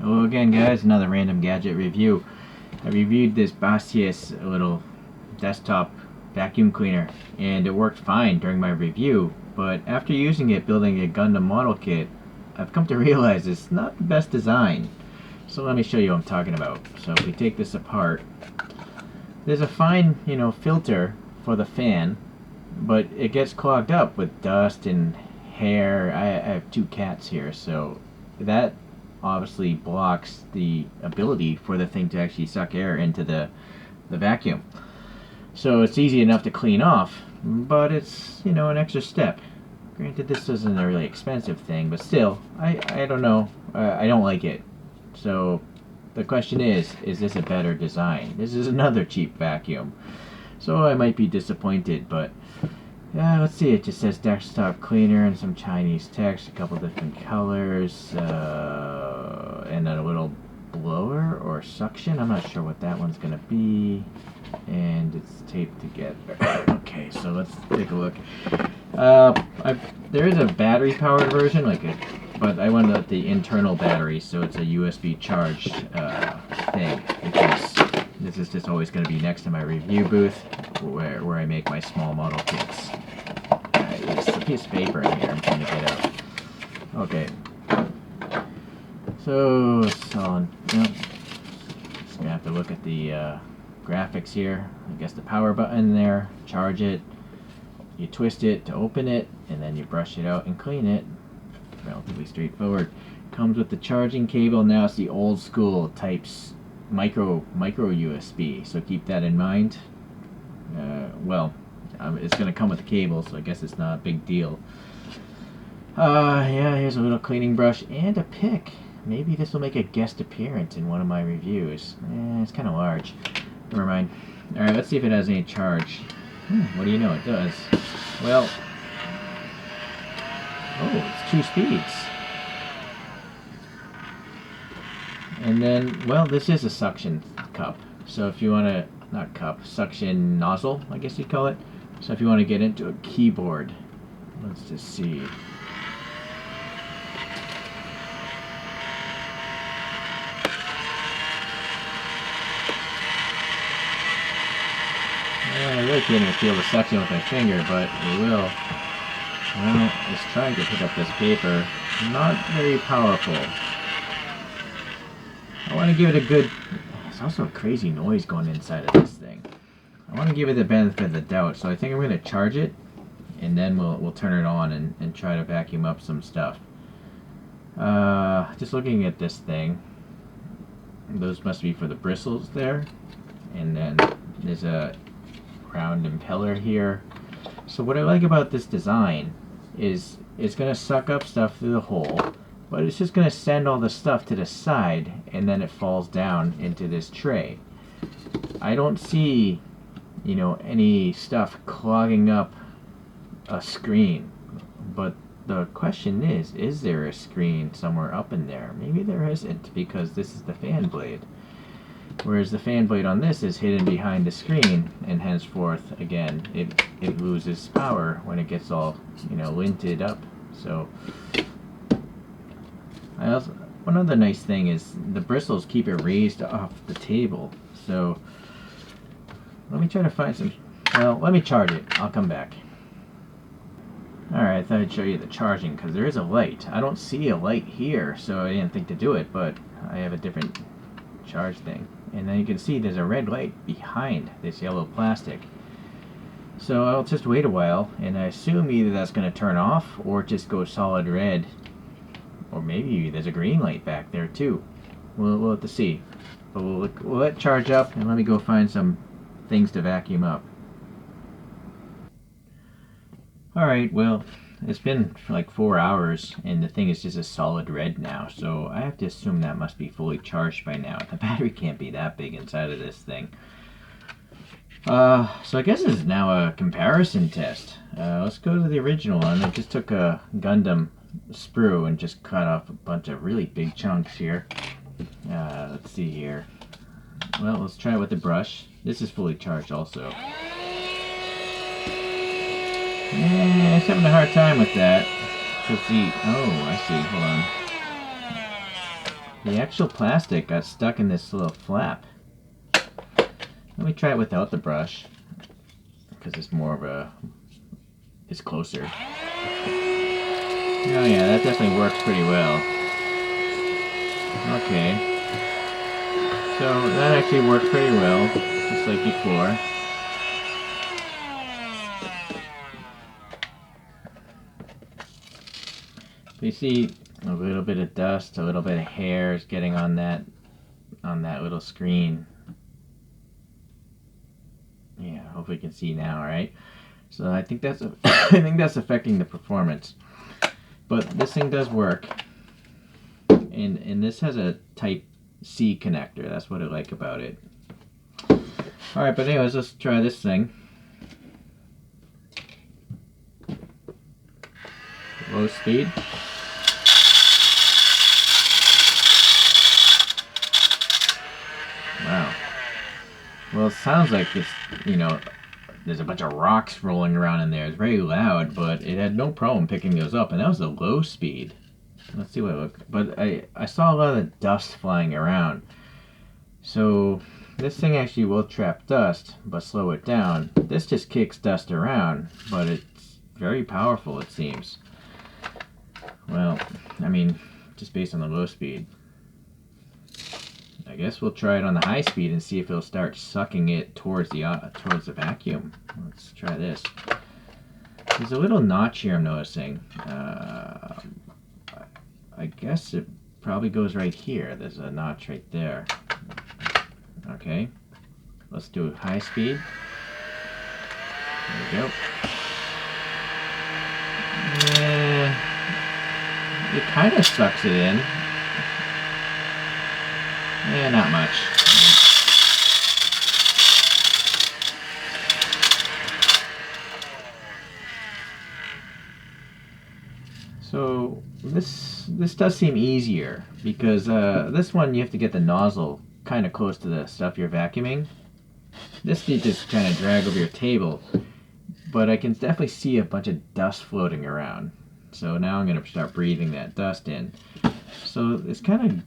Hello again, guys. Another random gadget review. I reviewed this Baseus little desktop vacuum cleaner, and it worked fine during my review, but after using it building a Gundam model kit, I've come to realize it's not the best design. So let me show you what I'm talking about. So if we take this apart, there's a fine, filter for the fan, but it gets clogged up with dust and hair. I have two cats here, so that obviously blocks the ability for the thing to actually suck air into the vacuum. So it's easy enough to clean off, but it's, an extra step. Granted, this isn't a really expensive thing, but still, I don't know. I don't like it. So the question is this a better design? This is another cheap vacuum. So I might be disappointed, but yeah, let's see. It just says desktop cleaner and some Chinese text, a couple different colors, and then a little blower or suction. I'm not sure what that one's gonna be, and it's taped together. Okay, so let's take a look. There is a battery-powered version, but I went the internal battery, so it's a USB charged thing, because this is just always going to be next to my review booth, where I make my small model kits. There's a piece of paper in here I'm trying to get out. Okay. So, just going to have to look at the graphics here. I guess the power button there, charge it. You twist it to open it, and then you brush it out and clean it. Relatively straightforward. Comes with the charging cable. Now it's the old school types micro USB, so keep that in mind. It's going to come with the cable, so I guess it's not a big deal. Yeah, here's a little cleaning brush and a pick. Maybe this will make a guest appearance in one of my reviews. It's kind of large. Never mind. Alright, let's see if it has any charge. What do you know? It does. Well, it's 2 speeds. And then, this is a suction cup. So if you want to, not cup, suction nozzle, I guess you'd call it. So if you want to get into a keyboard, let's just see. I really can't even feel the suction with my finger, but we will. Well, it's trying to pick up this paper. Not very powerful. I want to give it a good... There's also a crazy noise going inside of this thing. I want to give it the benefit of the doubt, so I think I'm going to charge it, and then we'll turn it on and try to vacuum up some stuff. Just looking at this thing, those must be for the bristles there, and then there's a round impeller here. So what I like about this design is it's going to suck up stuff through the hole, but it's just going to send all the stuff to the side, and then it falls down into this tray. I don't see, any stuff clogging up a screen, but the question is there a screen somewhere up in there? Maybe there isn't, because this is the fan blade. Whereas the fan blade on this is hidden behind the screen, and henceforth, again, it loses power when it gets all, linted up. So, one other nice thing is the bristles keep it raised off the table. So, let me try to find some, let me charge it. I'll come back. Alright, I thought I'd show you the charging, because there is a light. I don't see a light here, so I didn't think to do it, but I have a different charge thing. And then you can see there's a red light behind this yellow plastic. So I'll just wait a while, and I assume either that's going to turn off or just go solid red, or maybe there's a green light back there too. We'll have to see. But we'll let it charge up, and let me go find some things to vacuum up. Alright, well, it's been for like 4 hours, and the thing is just a solid red now, so I have to assume that must be fully charged by now. The battery can't be that big inside of this thing. So I guess this is now a comparison test. Let's go to the original one. I just took a Gundam sprue and just cut off a bunch of really big chunks here. Let's see here. Well, let's try it with the brush. This is fully charged also. Yeah, it's having a hard time with that. Let's see. Oh, I see. Hold on. the actual plastic got stuck in this little flap. Let me try it without the brush, because it's more of a, it's closer. Oh yeah, that definitely works pretty well. Okay. So that actually worked pretty well, just like before. You see a little bit of dust, a little bit of hairs getting on that little screen. Yeah, hopefully you can see now, right? So I think that's I think that's affecting the performance. But this thing does work, and this has a Type C connector. That's what I like about it. All right, but anyways, let's try this thing. Low speed. Wow. Well, it sounds like it's, you know, there's a bunch of rocks rolling around in there. It's very loud, but it had no problem picking those up, and that was a low speed. Let's see what it looked. But I saw a lot of dust flying around. So this thing actually will trap dust, but slow it down. This just kicks dust around, but it's very powerful, it seems. Well, I mean, just based on the low speed. I guess we'll try it on the high speed and see if it'll start sucking it towards the vacuum. Let's try this. There's a little notch here I'm noticing. I guess it probably goes right here. There's a notch right there. Okay, let's do high speed. There we go. It kind of sucks it in. Yeah, not much. So this does seem easier, because this one you have to get the nozzle kind of close to the stuff you're vacuuming. This you just kind of drag over your table, but I can definitely see a bunch of dust floating around. So now I'm going to start breathing that dust in. So it's kind of,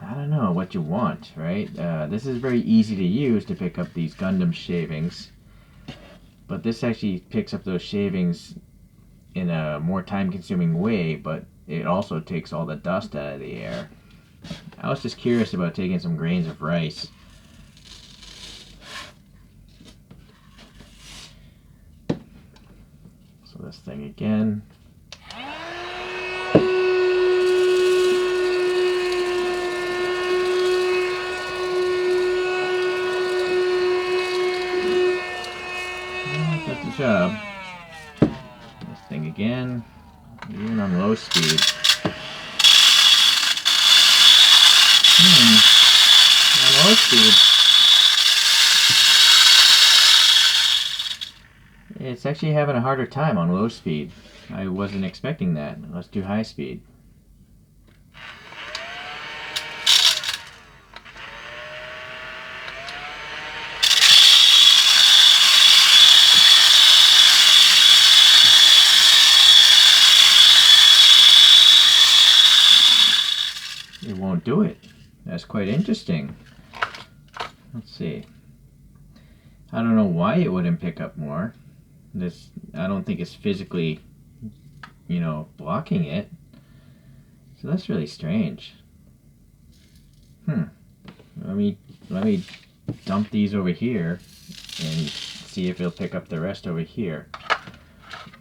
I don't know what you want, right? This is very easy to use to pick up these Gundam shavings, but this actually picks up those shavings in a more time-consuming way, but it also takes all the dust out of the air. I was just curious about taking some grains of rice. So this thing again. That's the job. This thing again, even on low speed. On low speed, it's actually having a harder time on low speed. I wasn't expecting that. Let's do high speed. It won't do it. That's quite interesting. Let's see. I don't know why it wouldn't pick up more. I don't think it's physically, blocking it. So that's really strange. Let me dump these over here and see if it'll pick up the rest over here.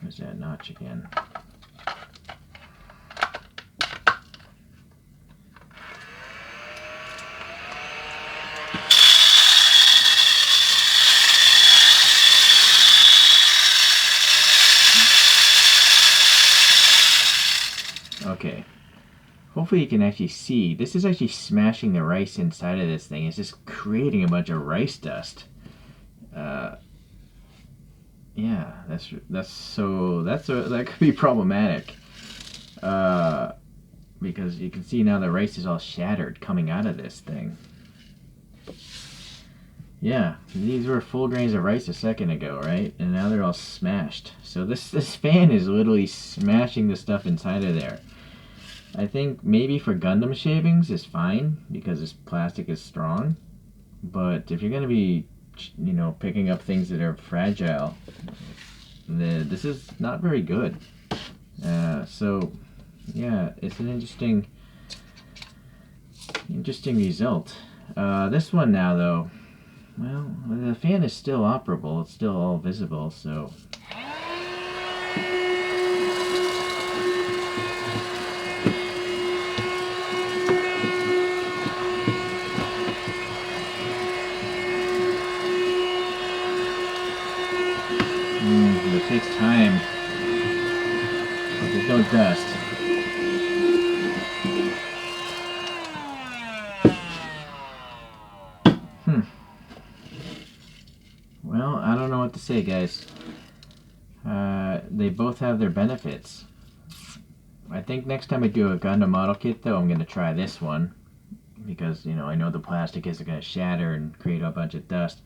There's that notch again. Okay, hopefully you can actually see. This is actually smashing the rice inside of this thing. It's just creating a bunch of rice dust. Yeah, that could be problematic. Because you can see now the rice is all shattered coming out of this thing. Yeah, these were full grains of rice a second ago, right? And now they're all smashed. So this fan is literally smashing the stuff inside of there. I think maybe for Gundam shavings is fine because this plastic is strong. But if you're going to be, picking up things that are fragile, this is not very good. So, yeah, it's an interesting result. This one now, though, well, the fan is still operable. It's still all visible, so... It takes time. But there's no dust. Well, I don't know what to say, guys. They both have their benefits. I think next time I do a Gundam model kit, though, I'm going to try this one. Because, I know the plastic isn't going to shatter and create a bunch of dust.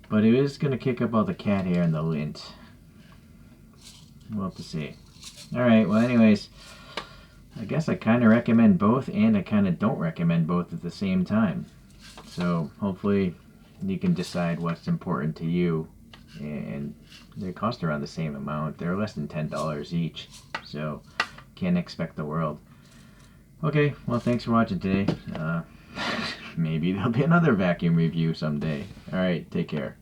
But it is going to kick up all the cat hair and the lint. We'll have to see. Alright, well anyways, I guess I kind of recommend both and I kind of don't recommend both at the same time. So hopefully you can decide what's important to you. And they cost around the same amount. They're less than $10 each. So can't expect the world. Okay, well thanks for watching today. Maybe there'll be another vacuum review someday. Alright, take care.